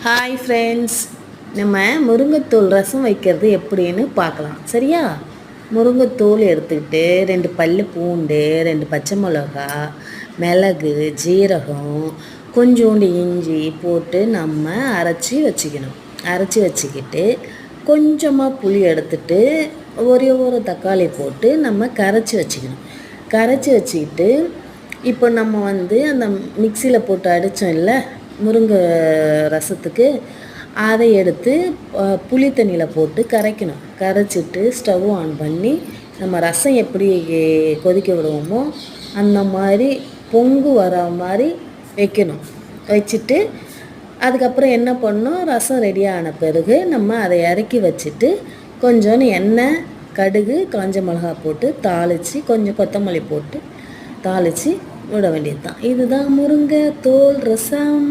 Hi friends, நம்ம முருங்கைத்தூள் ரசம் வைக்கிறது எப்படின்னு பார்க்கலாம். சரியா? முருங்கைத்தூள் எடுத்துக்கிட்டு 2 பல் பூண்டு, 2 பச்சை மிளகா, மிளகு, ஜீரகம், கொஞ்சோண்டு இஞ்சி போட்டு நம்ம அரைச்சி வச்சுக்கிட்டு கொஞ்சமாக புளி எடுத்துட்டு ஒரே ஒரு தக்காளி போட்டு நம்ம கரைச்சி வச்சுக்கிட்டு இப்போ நம்ம அந்த மிக்சியில் போட்டு அடித்தோம் இல்லை முருங்கை ரசத்துக்கு, அதை எடுத்து புளி தண்ணியில் போட்டு கரைச்சிட்டு ஸ்டவ் ஆன் பண்ணி நம்ம ரசம் எப்படி கொதிக்க விடுவோமோ அந்த மாதிரி பொங்கு வர மாதிரி வச்சுட்டு அதுக்கப்புறம் என்ன பண்ணோம், ரசம் ரெடியான பிறகு நம்ம அதை இறக்கி வச்சுட்டு கொஞ்சோண்டு எண்ணெய், கடுகு, காஞ்ச மிளகா போட்டு தாளித்து கொஞ்சம் கொத்தமல்லி போட்டு தாளித்து விட வேண்டியது தான். இதுதான் முருங்கை தோல் ரசம்.